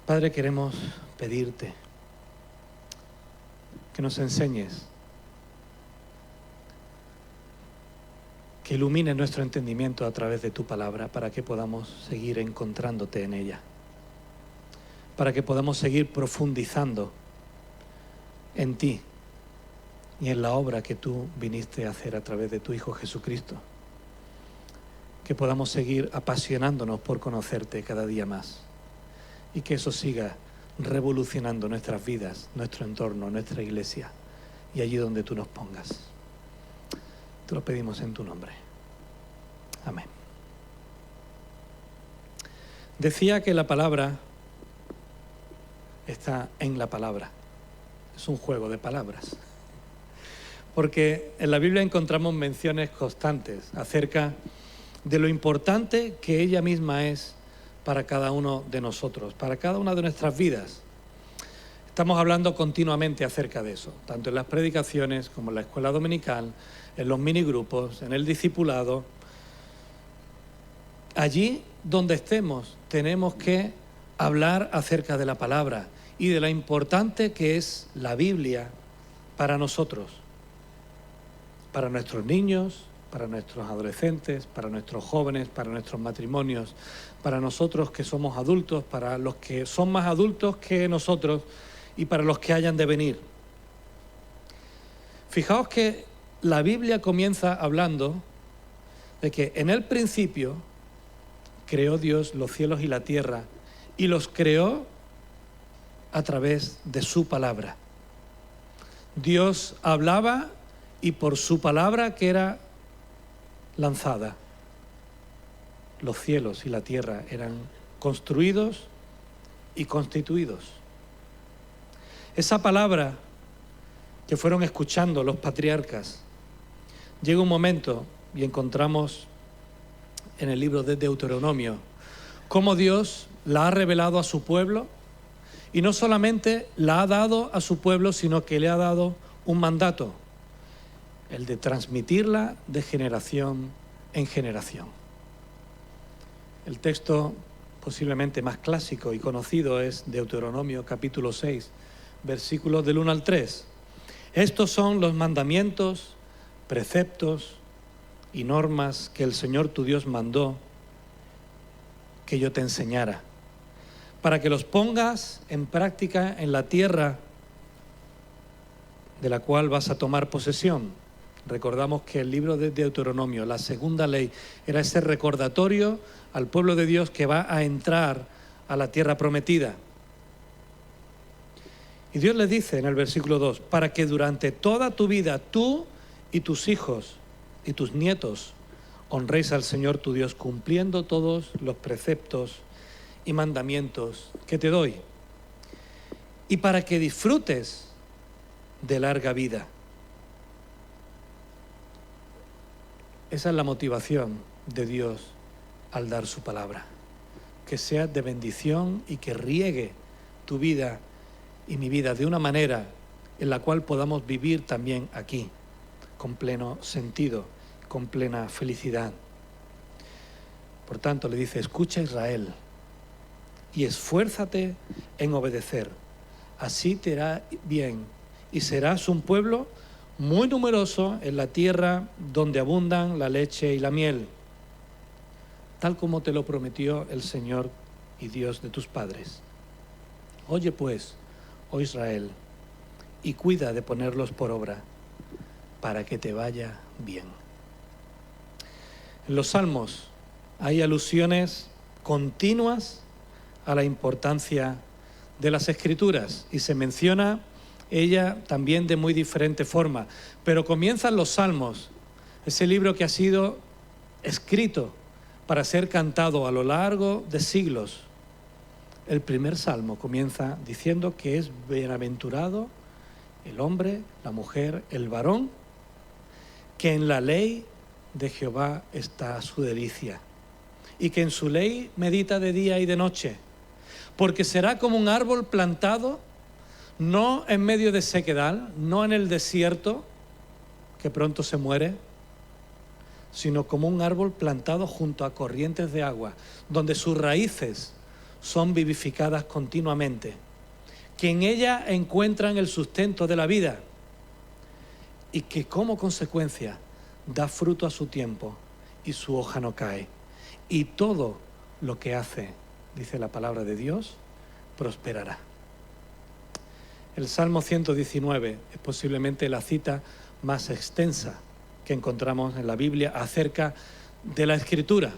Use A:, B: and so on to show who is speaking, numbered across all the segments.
A: Padre, queremos pedirte que nos enseñes, que ilumines nuestro entendimiento a través de tu palabra para que podamos seguir encontrándote en ella, para que podamos seguir profundizando en ti y en la obra que tú viniste a hacer a través de tu Hijo Jesucristo, que podamos seguir apasionándonos por conocerte cada día más y que eso siga revolucionando nuestras vidas, nuestro entorno, nuestra iglesia y allí donde tú nos pongas. Te lo pedimos en tu nombre. Amén. Decía que la palabra está en la palabra. Es un juego de palabras. Porque en la Biblia encontramos menciones constantes acerca de lo importante que ella misma es para cada uno de nosotros, para cada una de nuestras vidas. Estamos hablando continuamente acerca de eso, tanto en las predicaciones como en la escuela dominical, en los minigrupos, en el discipulado. Allí donde estemos tenemos que hablar acerca de la palabra y de lo importante que es la Biblia para nosotros, para nuestros niños, para nuestros adolescentes, para nuestros jóvenes, para nuestros matrimonios, para nosotros que somos adultos, para los que son más adultos que nosotros y para los que hayan de venir. Fijaos que la Biblia comienza hablando de que en el principio creó Dios los cielos y la tierra y los creó a través de su palabra. Dios hablaba y por su palabra que era lanzada, los cielos y la tierra eran construidos y constituidos. Esa palabra que fueron escuchando los patriarcas, llega un momento y encontramos en el libro de Deuteronomio cómo Dios la ha revelado a su pueblo y no solamente la ha dado a su pueblo, sino que le ha dado un mandato, el de transmitirla de generación en generación. El texto posiblemente más clásico y conocido es Deuteronomio capítulo 6, versículos del 1 al 3. Estos son los mandamientos, preceptos y normas que el Señor tu Dios mandó que yo te enseñara, para que los pongas en práctica en la tierra de la cual vas a tomar posesión. Recordamos que el libro de Deuteronomio, la segunda ley, era ese recordatorio al pueblo de Dios que va a entrar a la tierra prometida. Y Dios le dice en el versículo 2, para que durante toda tu vida tú y tus hijos y tus nietos honréis al Señor tu Dios cumpliendo todos los preceptos y mandamientos que te doy. Y para que disfrutes de larga vida. Esa es la motivación de Dios al dar su palabra. Que sea de bendición y que riegue tu vida y mi vida de una manera en la cual podamos vivir también aquí, con pleno sentido, con plena felicidad. Por tanto, le dice, escucha Israel y esfuérzate en obedecer. Así te irá bien y serás un pueblo muy numeroso en la tierra donde abundan la leche y la miel, tal como te lo prometió el Señor y Dios de tus padres. Oye pues, oh Israel, y cuida de ponerlos por obra, para que te vaya bien. En los Salmos hay alusiones continuas a la importancia de las Escrituras y se menciona ella también de muy diferente forma, pero comienzan los Salmos, ese libro que ha sido escrito para ser cantado a lo largo de siglos. El primer salmo comienza diciendo que es bienaventurado el hombre, la mujer, el varón, que en la ley de Jehová está su delicia y que en su ley medita de día y de noche, porque será como un árbol plantado, no en medio de sequedal, no en el desierto, que pronto se muere, sino como un árbol plantado junto a corrientes de agua, donde sus raíces son vivificadas continuamente, que en ella encuentran el sustento de la vida y que como consecuencia da fruto a su tiempo y su hoja no cae. Y todo lo que hace, dice la palabra de Dios, prosperará. El Salmo 119 es posiblemente la cita más extensa que encontramos en la Biblia acerca de la Escritura.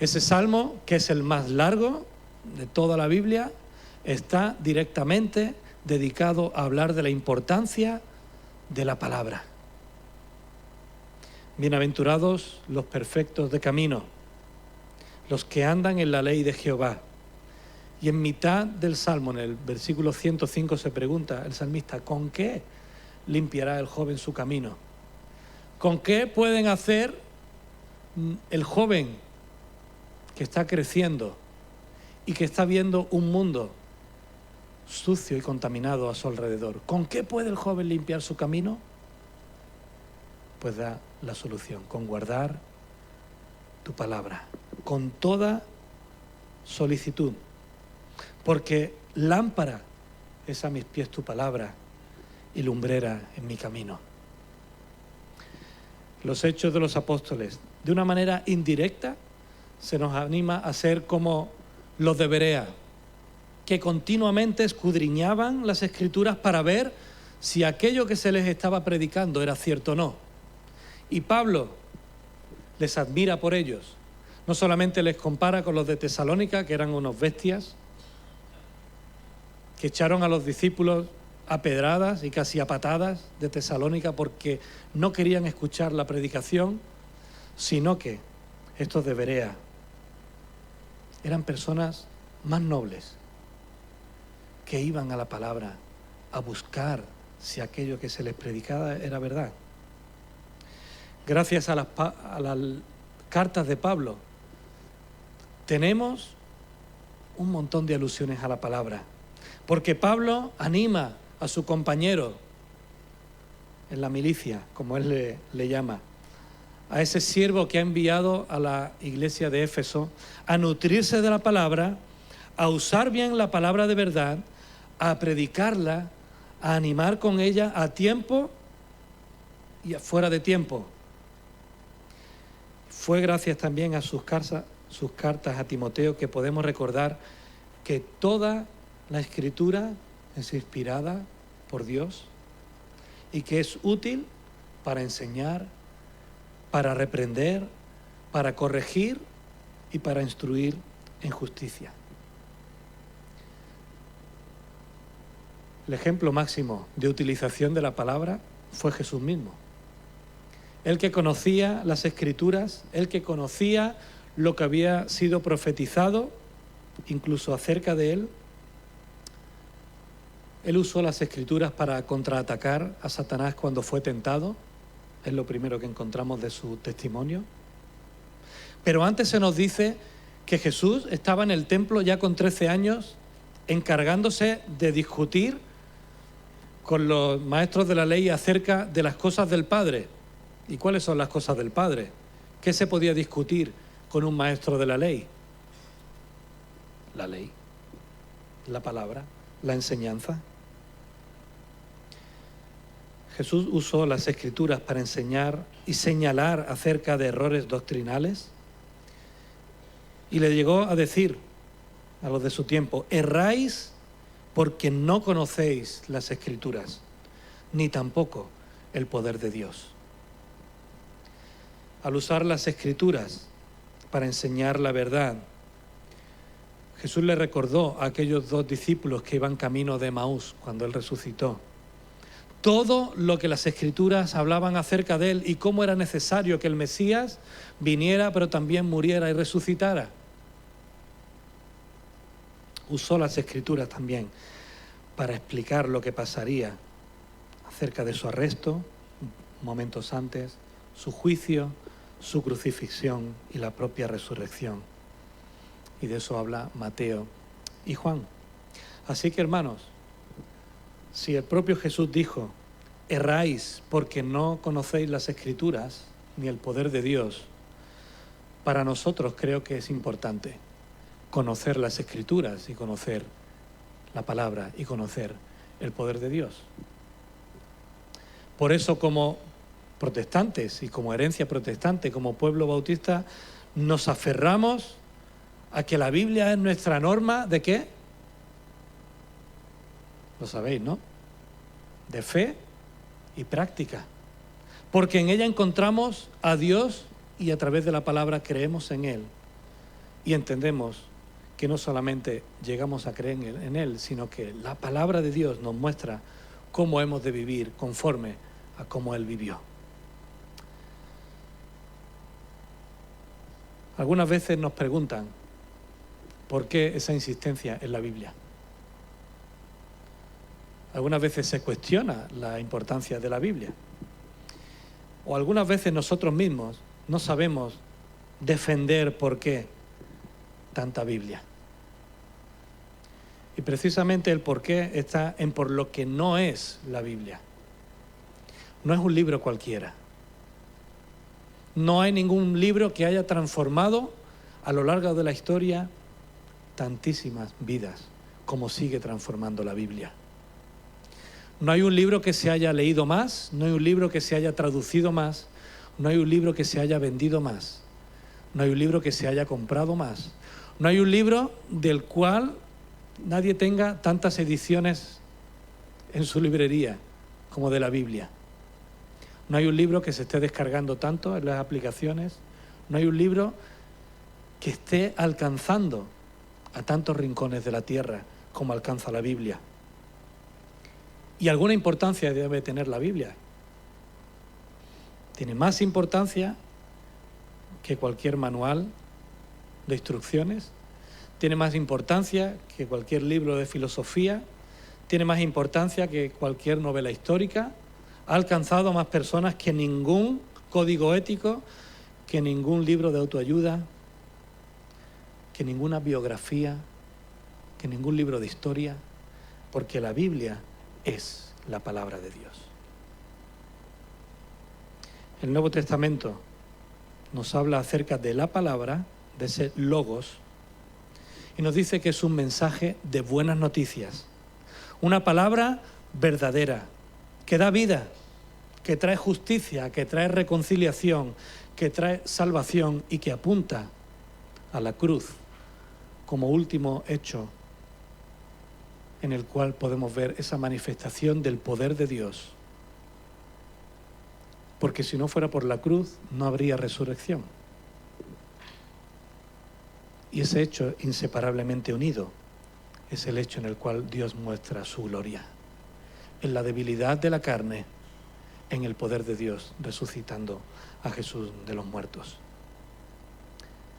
A: Ese salmo, que es el más largo de toda la Biblia, está directamente dedicado a hablar de la importancia de la palabra. Bienaventurados los perfectos de camino, los que andan en la ley de Jehová. Y en mitad del Salmo, en el versículo 105, se pregunta el salmista, ¿con qué limpiará el joven su camino? ¿Con qué pueden hacer el joven que está creciendo y que está viendo un mundo sucio y contaminado a su alrededor? ¿Con qué puede el joven limpiar su camino? Pues da la solución, con guardar tu palabra, con toda solicitud. Porque lámpara es a mis pies tu palabra y lumbrera en mi camino. Los Hechos de los Apóstoles, de una manera indirecta, se nos anima a ser como los de Berea, que continuamente escudriñaban las Escrituras para ver si aquello que se les estaba predicando era cierto o no. Y Pablo les admira por ellos. No solamente les compara con los de Tesalónica, que eran unos bestias, que echaron a los discípulos a pedradas y casi a patadas de Tesalónica porque no querían escuchar la predicación, sino que estos de Berea eran personas más nobles, que iban a la palabra a buscar si aquello que se les predicaba era verdad. Gracias a las cartas de Pablo, tenemos un montón de alusiones a la palabra. Porque Pablo anima a su compañero en la milicia, como él le llama, a ese siervo que ha enviado a la iglesia de Éfeso, a nutrirse de la palabra, a usar bien la palabra de verdad, a predicarla, a animar con ella a tiempo y fuera de tiempo. Fue gracias también a sus cartas a Timoteo que podemos recordar que toda la Escritura es inspirada por Dios y que es útil para enseñar, para reprender, para corregir y para instruir en justicia. El ejemplo máximo de utilización de la palabra fue Jesús mismo. Él que conocía las Escrituras, él que conocía lo que había sido profetizado, incluso acerca de él, él usó las Escrituras para contraatacar a Satanás cuando fue tentado. Es lo primero que encontramos de su testimonio. Pero antes se nos dice que Jesús estaba en el templo ya con 13 años, encargándose de discutir con los maestros de la ley acerca de las cosas del Padre. ¿Y cuáles son las cosas del Padre? ¿Qué se podía discutir con un maestro de la ley? La ley, la palabra, la enseñanza. Jesús usó las Escrituras para enseñar y señalar acerca de errores doctrinales y le llegó a decir a los de su tiempo: erráis porque no conocéis las Escrituras, ni tampoco el poder de Dios. Al usar las Escrituras para enseñar la verdad, Jesús le recordó a aquellos 2 discípulos que iban camino de Emaús cuando Él resucitó todo lo que las Escrituras hablaban acerca de Él y cómo era necesario que el Mesías viniera, pero también muriera y resucitara. Usó las Escrituras también para explicar lo que pasaría acerca de su arresto, momentos antes, su juicio, su crucifixión y la propia resurrección. Y de eso habla Mateo y Juan. Así que, hermanos, si el propio Jesús dijo: erráis porque no conocéis las Escrituras ni el poder de Dios, para nosotros creo que es importante conocer las Escrituras y conocer la palabra y conocer el poder de Dios. Por eso, como protestantes y como herencia protestante, como pueblo bautista, nos aferramos a que la Biblia es nuestra norma ¿de qué? Lo sabéis, ¿no? De fe y práctica. Porque en ella encontramos a Dios y a través de la palabra creemos en Él. Y entendemos que no solamente llegamos a creer en Él, sino que la palabra de Dios nos muestra cómo hemos de vivir conforme a cómo Él vivió. Algunas veces nos preguntan por qué esa insistencia en la Biblia. Algunas veces se cuestiona la importancia de la Biblia. O algunas veces nosotros mismos no sabemos defender por qué tanta Biblia. Y precisamente el porqué está en por lo que no es la Biblia. No es un libro cualquiera. No hay ningún libro que haya transformado a lo largo de la historia tantísimas vidas como sigue transformando la Biblia. No hay un libro que se haya leído más, no hay un libro que se haya traducido más, no hay un libro que se haya vendido más, no hay un libro que se haya comprado más, no hay un libro del cual nadie tenga tantas ediciones en su librería como de la Biblia. No hay un libro que se esté descargando tanto en las aplicaciones, no hay un libro que esté alcanzando a tantos rincones de la tierra como alcanza la Biblia. Y alguna importancia debe tener la Biblia. Tiene más importancia que cualquier manual de instrucciones, tiene más importancia que cualquier libro de filosofía, tiene más importancia que cualquier novela histórica, ha alcanzado a más personas que ningún código ético, que ningún libro de autoayuda, que ninguna biografía, que ningún libro de historia, porque la Biblia es la palabra de Dios. El Nuevo Testamento nos habla acerca de la palabra, de ese logos, y nos dice que es un mensaje de buenas noticias, una palabra verdadera, que da vida, que trae justicia, que trae reconciliación, que trae salvación y que apunta a la cruz como último hecho en el cual podemos ver esa manifestación del poder de Dios. Porque si no fuera por la cruz, no habría resurrección. Y ese hecho inseparablemente unido es el hecho en el cual Dios muestra su gloria. En la debilidad de la carne, en el poder de Dios resucitando a Jesús de los muertos.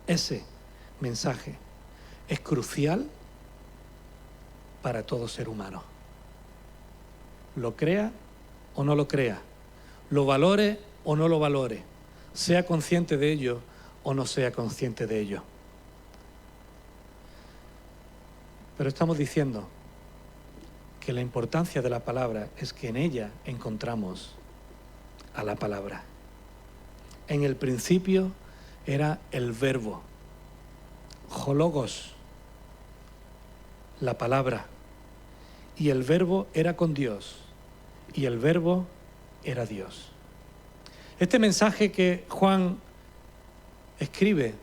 A: Ese mensaje es crucial para todo ser humano. Lo crea o no lo crea, lo valore o no lo valore, sea consciente de ello o no sea consciente de ello. Pero estamos diciendo que la importancia de la palabra es que en ella encontramos a la palabra. En el principio era el verbo, hologos, la palabra, y el verbo era con Dios, y el verbo era Dios. Este mensaje que Juan escribe,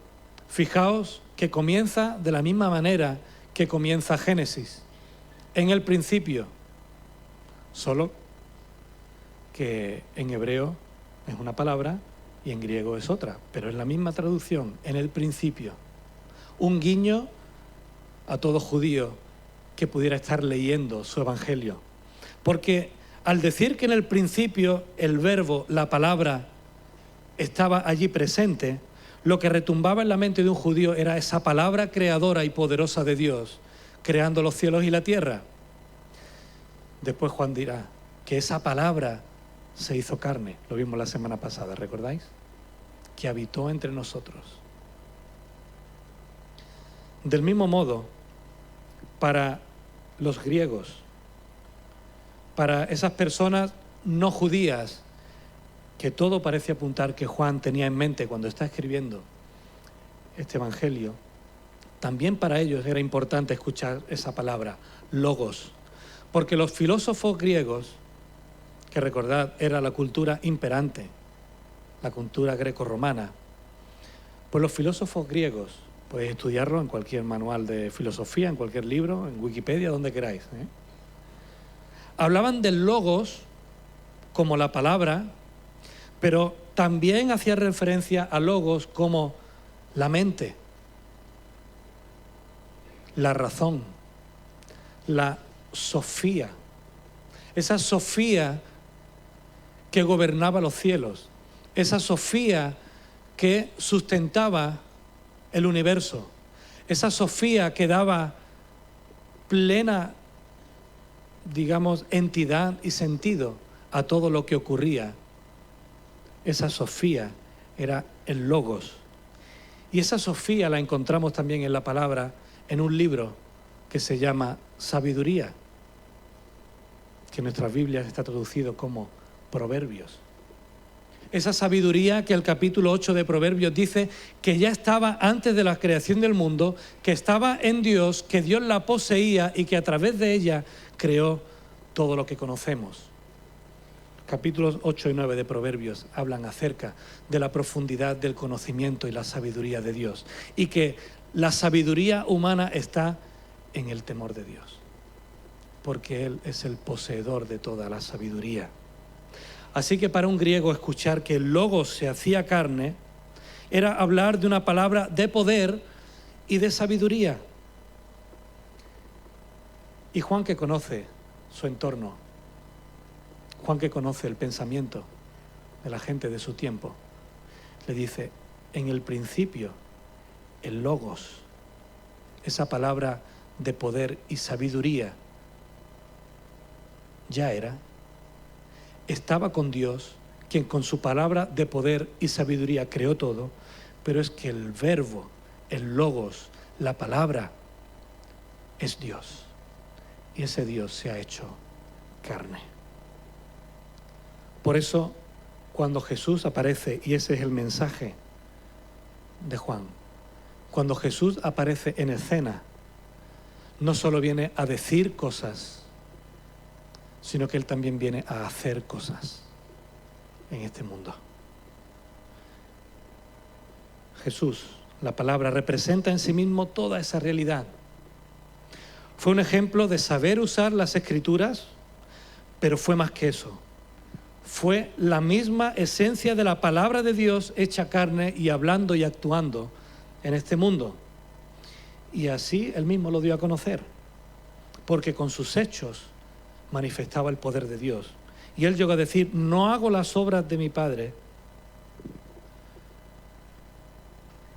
A: fijaos que comienza de la misma manera que comienza Génesis, en el principio, solo que en hebreo es una palabra y en griego es otra, pero es la misma traducción, en el principio. Un guiño a todo judío que pudiera estar leyendo su evangelio. Porque al decir que en el principio el verbo, la palabra, estaba allí presente, lo que retumbaba en la mente de un judío era esa palabra creadora y poderosa de Dios, creando los cielos y la tierra. Después Juan dirá que esa palabra se hizo carne, lo vimos la semana pasada, ¿recordáis? Que habitó entre nosotros. Del mismo modo, para los griegos, para esas personas no judías, que todo parece apuntar que Juan tenía en mente cuando está escribiendo este evangelio, también para ellos era importante escuchar esa palabra, logos, porque los filósofos griegos, que recordad era la cultura imperante, la cultura grecorromana, pues los filósofos griegos, podéis estudiarlo en cualquier manual de filosofía, en cualquier libro, en Wikipedia, donde queráis, hablaban del logos como la palabra, pero también hacía referencia a logos como la mente, la razón, la sofía, esa sofía que gobernaba los cielos, esa sofía que sustentaba el universo, esa sofía que daba plena, digamos, entidad y sentido a todo lo que ocurría. Esa sofía era el logos. Y esa sofía la encontramos también en la palabra, en un libro que se llama Sabiduría, que en nuestras Biblias está traducido como Proverbios. Esa sabiduría que el capítulo 8 de Proverbios dice que ya estaba antes de la creación del mundo, que estaba en Dios, que Dios la poseía y que a través de ella creó todo lo que conocemos. Capítulos 8 y 9 de Proverbios hablan acerca de la profundidad del conocimiento y la sabiduría de Dios, y que la sabiduría humana está en el temor de Dios, porque Él es el poseedor de toda la sabiduría. Así que para un griego escuchar que el logos se hacía carne era hablar de una palabra de poder y de sabiduría. Y Juan, que conoce su entorno, Juan, que conoce el pensamiento de la gente de su tiempo, le dice, en el principio, el logos, esa palabra de poder y sabiduría, ya estaba con Dios, quien con su palabra de poder y sabiduría creó todo, pero es que el verbo, el logos, la palabra, es Dios. Y ese Dios se ha hecho carne. Por eso, cuando Jesús aparece, y ese es el mensaje de Juan, cuando Jesús aparece en escena, no solo viene a decir cosas, sino que Él también viene a hacer cosas en este mundo. Jesús, la palabra, representa en sí mismo toda esa realidad. Fue un ejemplo de saber usar las Escrituras, pero fue más que eso. Fue la misma esencia de la palabra de Dios hecha carne y hablando y actuando en este mundo. Y así Él mismo lo dio a conocer, porque con sus hechos manifestaba el poder de Dios. Y Él llegó a decir, no hago las obras de mi Padre.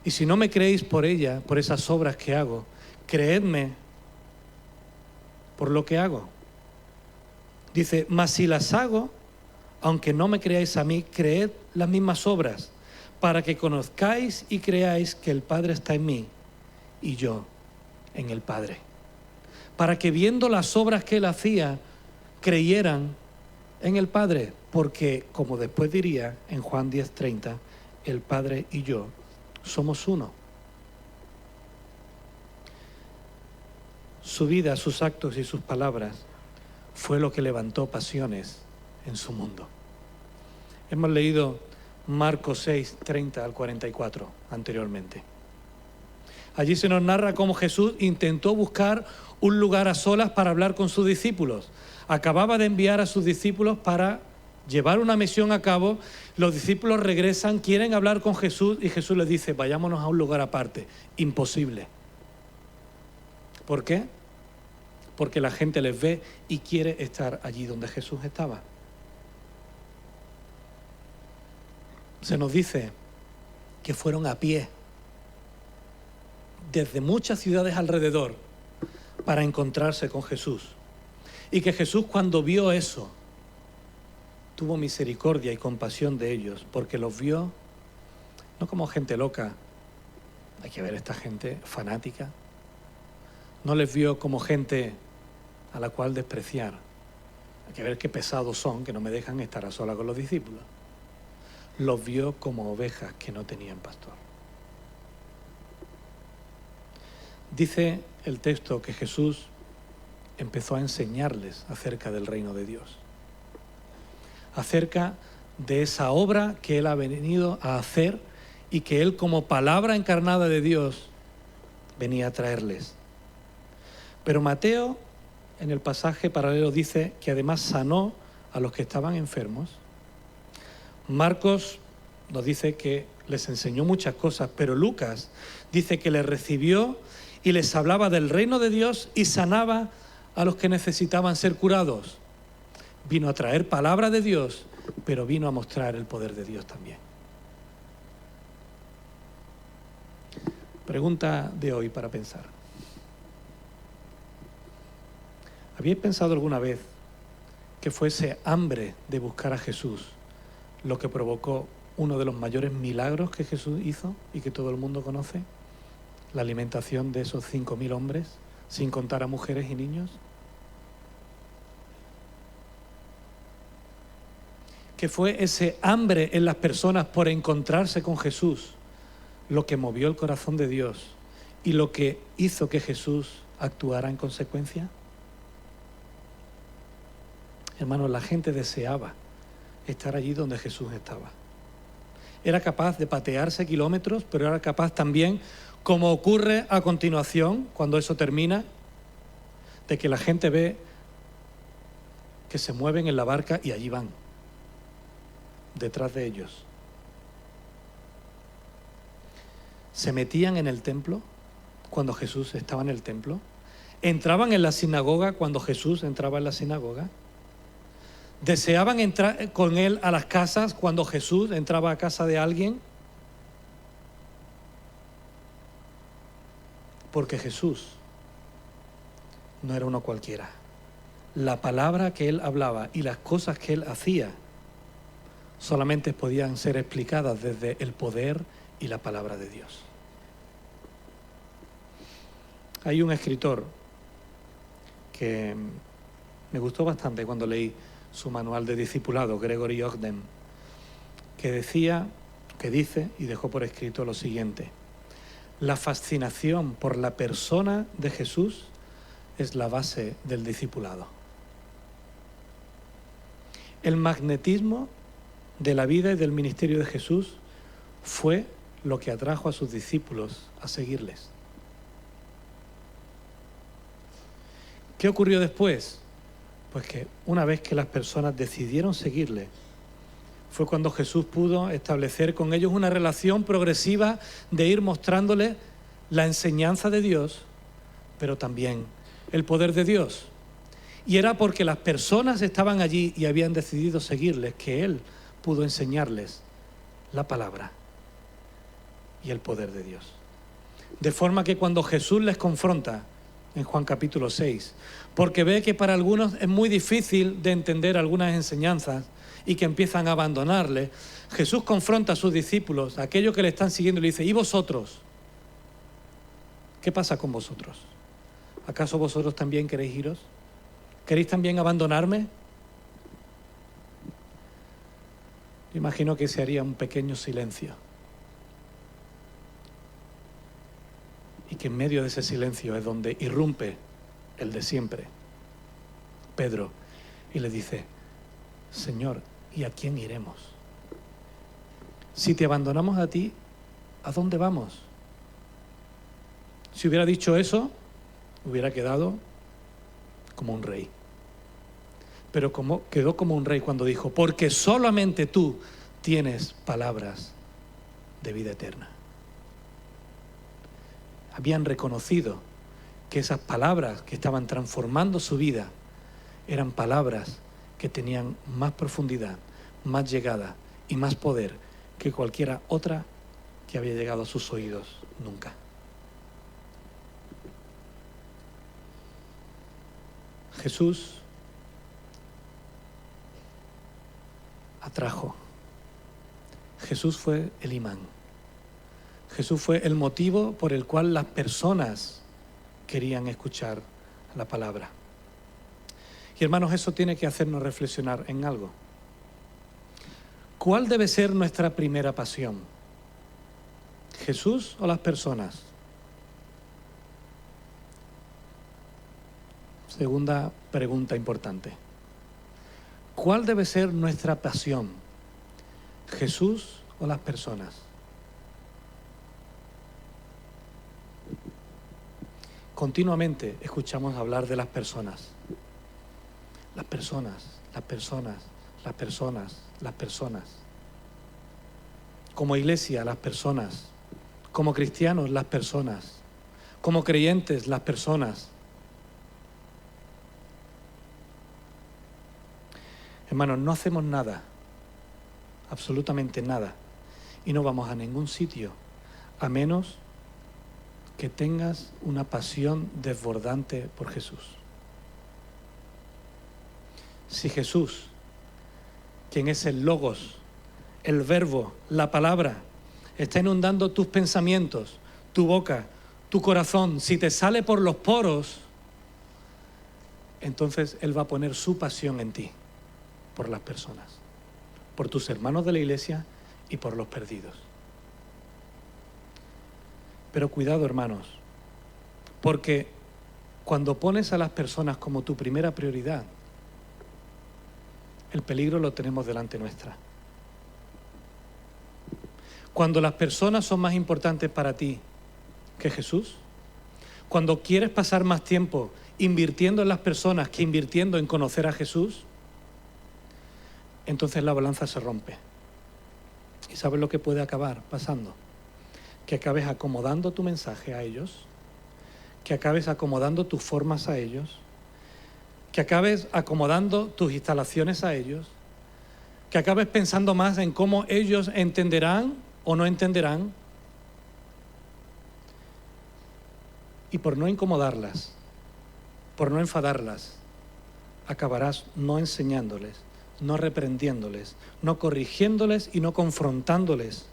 A: Y si no me creéis por ella, por esas obras que hago, creedme por lo que hago. Dice, mas si las hago, aunque no me creáis a mí, creed las mismas obras, para que conozcáis y creáis que el Padre está en mí y yo en el Padre. Para que viendo las obras que Él hacía, creyeran en el Padre, porque, como después diría en Juan 10:30, el Padre y yo somos uno. Su vida, sus actos y sus palabras fue lo que levantó pasiones en su mundo. Hemos leído Marcos 6:30 al 44 anteriormente. Allí se nos narra cómo Jesús intentó buscar un lugar a solas para hablar con sus discípulos. Acababa de enviar a sus discípulos para llevar una misión a cabo. Los discípulos regresan, quieren hablar con Jesús y Jesús les dice, vayámonos a un lugar aparte. Imposible. ¿Por qué? Porque la gente les ve y quiere estar allí donde Jesús estaba. Se nos dice que fueron a pie desde muchas ciudades alrededor para encontrarse con Jesús. Y que Jesús, cuando vio eso, tuvo misericordia y compasión de ellos, porque los vio no como gente loca, hay que ver esta gente fanática, no les vio como gente a la cual despreciar, hay que ver qué pesados son, que no me dejan estar a solas con los discípulos. Los vio como ovejas que no tenían pastor. Dice el texto que Jesús empezó a enseñarles acerca del reino de Dios, acerca de esa obra que Él ha venido a hacer y que Él, como palabra encarnada de Dios, venía a traerles. Pero Mateo, en el pasaje paralelo, dice que además sanó a los que estaban enfermos. Marcos nos dice que les enseñó muchas cosas, pero Lucas dice que les recibió y les hablaba del reino de Dios y sanaba a los que necesitaban ser curados. Vino a traer palabra de Dios, pero vino a mostrar el poder de Dios también. Pregunta de hoy para pensar. ¿Habéis pensado alguna vez que fuese hambre de buscar a Jesús lo que provocó uno de los mayores milagros que Jesús hizo y que todo el mundo conoce? La alimentación de esos 5.000 hombres, sin contar a mujeres y niños. Que fue ese hambre en las personas por encontrarse con Jesús lo que movió el corazón de Dios y lo que hizo que Jesús actuara en consecuencia. Hermanos, la gente deseaba estar allí donde Jesús estaba. Era capaz de patearse kilómetros, pero era capaz también, como ocurre a continuación, cuando eso termina, de que la gente ve que se mueven en la barca y allí van, detrás de ellos. Se metían en el templo cuando Jesús estaba en el templo. Entraban en la sinagoga cuando Jesús entraba en la sinagoga. Deseaban entrar con Él a las casas cuando Jesús entraba a casa de alguien. Porque Jesús no era uno cualquiera. La palabra que Él hablaba y las cosas que Él hacía solamente podían ser explicadas desde el poder y la palabra de Dios. Hay un escritor que me gustó bastante cuando leí su manual de discipulado, Gregory Ogden, que dice y dejó por escrito lo siguiente: la fascinación por la persona de Jesús es la base del discipulado. El magnetismo de la vida y del ministerio de Jesús fue lo que atrajo a sus discípulos a seguirles. ¿Qué ocurrió después? Pues que una vez que las personas decidieron seguirle, fue cuando Jesús pudo establecer con ellos una relación progresiva de ir mostrándoles la enseñanza de Dios, pero también el poder de Dios. Y era porque las personas estaban allí y habían decidido seguirles que Él pudo enseñarles la palabra y el poder de Dios. De forma que cuando Jesús les confronta en Juan capítulo 6, porque ve que para algunos es muy difícil de entender algunas enseñanzas y que empiezan a abandonarle, Jesús confronta a sus discípulos, a aquellos que le están siguiendo, y le dice: ¿y vosotros? ¿Qué pasa con vosotros? ¿Acaso vosotros también queréis iros? ¿Queréis también abandonarme? Imagino que se haría un pequeño silencio. Y que en medio de ese silencio es donde irrumpe el de siempre, Pedro, y le dice: Señor, ¿y a quién iremos? Si te abandonamos a ti, ¿a dónde vamos? Si hubiera dicho eso, hubiera quedado como un rey. Pero quedó como un rey cuando dijo: porque solamente tú tienes palabras de vida eterna. Habían reconocido que esas palabras que estaban transformando su vida eran palabras que tenían más profundidad, más llegada y más poder que cualquiera otra que había llegado a sus oídos nunca. Jesús atrajo. Jesús fue el imán. Jesús fue el motivo por el cual las personas querían escuchar la palabra. Y hermanos, eso tiene que hacernos reflexionar en algo. ¿Cuál debe ser nuestra primera pasión? ¿Jesús o las personas? Segunda pregunta importante. ¿Cuál debe ser nuestra pasión? ¿Jesús o las personas? Continuamente escuchamos hablar de las personas. Las personas, las personas, las personas, las personas. Como iglesia, las personas. Como cristianos, las personas. Como creyentes, las personas. Hermanos, no hacemos nada, absolutamente nada, y no vamos a ningún sitio, a menos que tengas una pasión desbordante por Jesús. Si Jesús, quien es el Logos, el Verbo, la palabra, está inundando tus pensamientos, tu boca, tu corazón, si te sale por los poros, entonces Él va a poner su pasión en ti, por las personas, por tus hermanos de la iglesia y por los perdidos. Pero cuidado, hermanos, porque cuando pones a las personas como tu primera prioridad, el peligro lo tenemos delante nuestra. Cuando las personas son más importantes para ti que Jesús, cuando quieres pasar más tiempo invirtiendo en las personas que invirtiendo en conocer a Jesús, entonces la balanza se rompe. ¿Y sabes lo que puede acabar pasando? Que acabes acomodando tu mensaje a ellos, que acabes acomodando tus formas a ellos, que acabes acomodando tus instalaciones a ellos, que acabes pensando más en cómo ellos entenderán o no entenderán, y por no incomodarlas, por no enfadarlas, acabarás no enseñándoles, no reprendiéndoles, no corrigiéndoles y no confrontándoles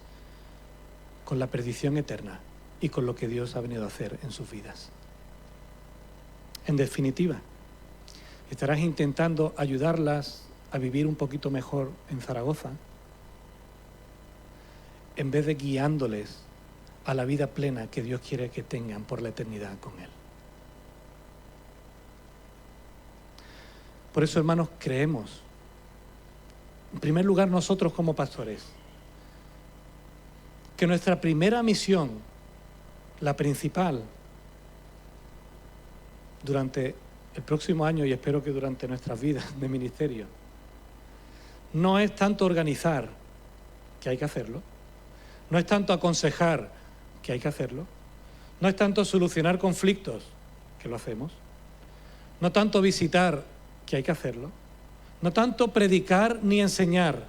A: con la perdición eterna y con lo que Dios ha venido a hacer en sus vidas. En definitiva, estarás intentando ayudarlas a vivir un poquito mejor en Zaragoza, en vez de guiándoles a la vida plena que Dios quiere que tengan por la eternidad con Él. Por eso, hermanos, creemos, en primer lugar nosotros como pastores, que nuestra primera misión, la principal, durante el próximo año y espero que durante nuestras vidas de ministerio, no es tanto organizar, que hay que hacerlo, no es tanto aconsejar, que hay que hacerlo, no es tanto solucionar conflictos, que lo hacemos, no tanto visitar, que hay que hacerlo, no tanto predicar ni enseñar,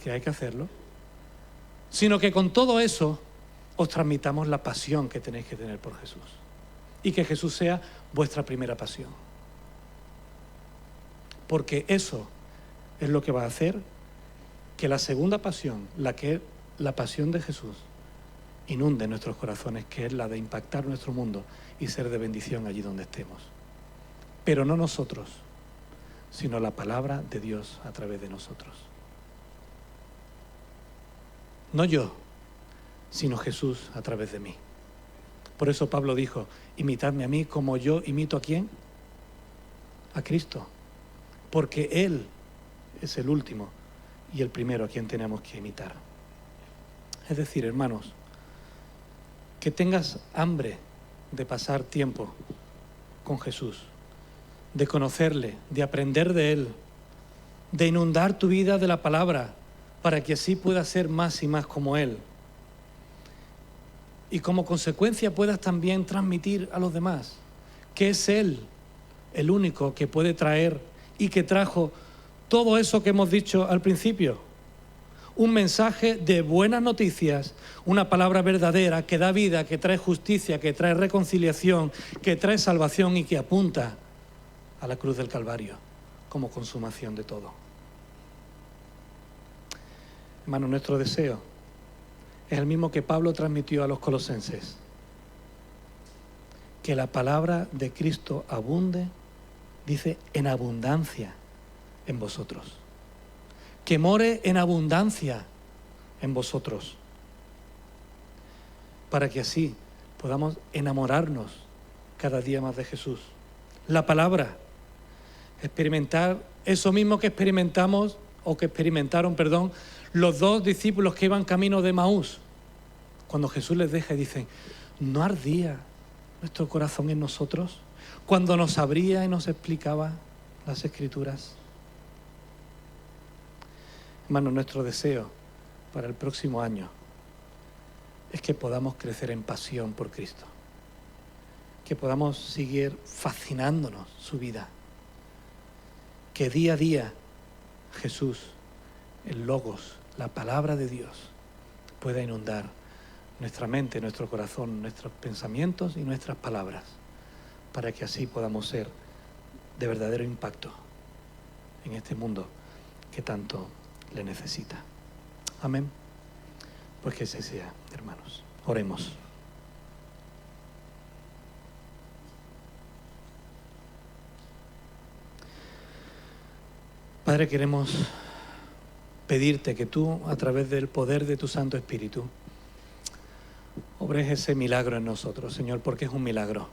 A: que hay que hacerlo, sino que con todo eso os transmitamos la pasión que tenéis que tener por Jesús y que Jesús sea vuestra primera pasión. Porque eso es lo que va a hacer que la segunda pasión, la pasión de Jesús, inunde nuestros corazones, que es la de impactar nuestro mundo y ser de bendición allí donde estemos. Pero no nosotros, sino la palabra de Dios a través de nosotros. No yo, sino Jesús a través de mí. Por eso Pablo dijo, imitadme a mí como yo imito ¿a quién? A Cristo. Porque Él es el último y el primero a quien tenemos que imitar. Es decir, hermanos, que tengas hambre de pasar tiempo con Jesús, de conocerle, de aprender de Él, de inundar tu vida de la palabra, para que así puedas ser más y más como Él. Y como consecuencia puedas también transmitir a los demás que es Él el único que puede traer y que trajo todo eso que hemos dicho al principio. Un mensaje de buenas noticias, una palabra verdadera que da vida, que trae justicia, que trae reconciliación, que trae salvación y que apunta a la cruz del Calvario como consumación de todo. Hermano, nuestro deseo es el mismo que Pablo transmitió a los colosenses. Que la palabra de Cristo abunde, dice, en abundancia en vosotros. Que more en abundancia en vosotros. Para que así podamos enamorarnos cada día más de Jesús. la palabra, experimentar eso mismo que experimentaron, los dos discípulos que iban camino de Emaús, cuando Jesús les deja y dicen, ¿no ardía nuestro corazón en nosotros cuando nos abría y nos explicaba las Escrituras? Hermanos, nuestro deseo para el próximo año es que podamos crecer en pasión por Cristo, que podamos seguir fascinándonos su vida, que día a día Jesús, el Logos, la palabra de Dios, pueda inundar nuestra mente, nuestro corazón, nuestros pensamientos y nuestras palabras, para que así podamos ser de verdadero impacto en este mundo que tanto le necesita. Amén. Pues que ese sea, hermanos. Oremos. Padre, queremos pedirte que tú, a través del poder de tu Santo Espíritu, obres ese milagro en nosotros, Señor, porque es un milagro.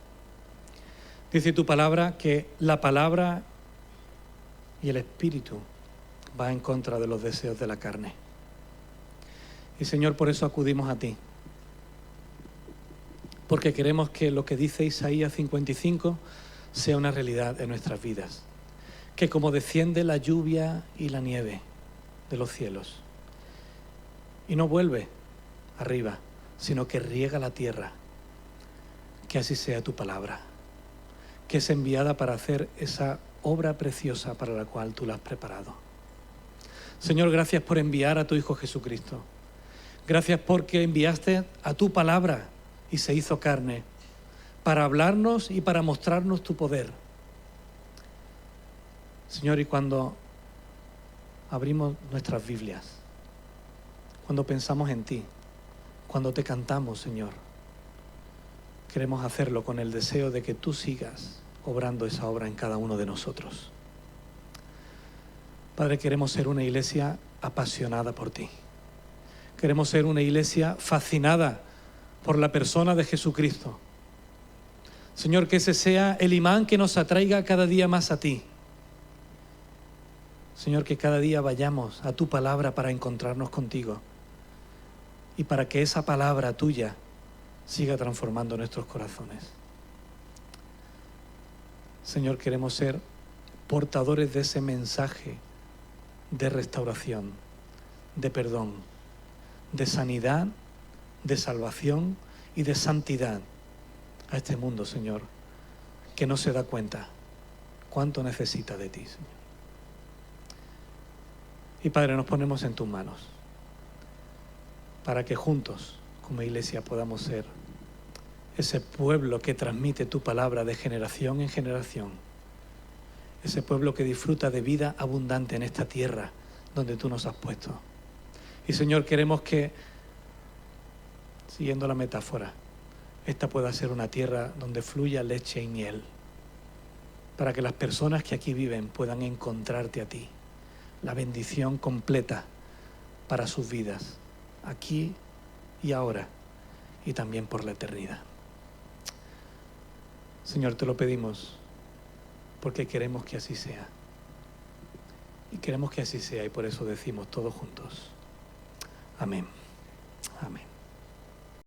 A: Dice tu palabra que la palabra y el Espíritu va en contra de los deseos de la carne. Y Señor, por eso acudimos a ti, porque queremos que lo que dice Isaías 55 sea una realidad en nuestras vidas, que como desciende la lluvia y la nieve de los cielos y no vuelve arriba, sino que riega la tierra, que así sea tu palabra, que es enviada para hacer esa obra preciosa para la cual tú la has preparado. Señor, gracias por enviar a tu Hijo Jesucristo. Gracias porque enviaste a tu palabra y se hizo carne para hablarnos y para mostrarnos tu poder. Señor, y cuando abrimos nuestras Biblias, cuando pensamos en ti, cuando te cantamos, Señor, queremos hacerlo con el deseo de que tú sigas obrando esa obra en cada uno de nosotros. Padre, queremos ser una iglesia apasionada por ti. Queremos ser una iglesia fascinada por la persona de Jesucristo. Señor, que ese sea el imán que nos atraiga cada día más a ti. Señor, que cada día vayamos a tu palabra para encontrarnos contigo y para que esa palabra tuya siga transformando nuestros corazones. Señor, queremos ser portadores de ese mensaje de restauración, de perdón, de sanidad, de salvación y de santidad a este mundo, Señor, que no se da cuenta cuánto necesita de ti, Señor. Y Padre, nos ponemos en tus manos para que juntos, como iglesia, podamos ser ese pueblo que transmite tu palabra de generación en generación, ese pueblo que disfruta de vida abundante en esta tierra donde tú nos has puesto. Y Señor, queremos que, siguiendo la metáfora, esta pueda ser una tierra donde fluya leche y miel, para que las personas que aquí viven puedan encontrarte a ti, la bendición completa para sus vidas, aquí y ahora, y también por la eternidad. Señor, te lo pedimos porque queremos que así sea. Y queremos que así sea, y por eso decimos todos juntos: amén. Amén.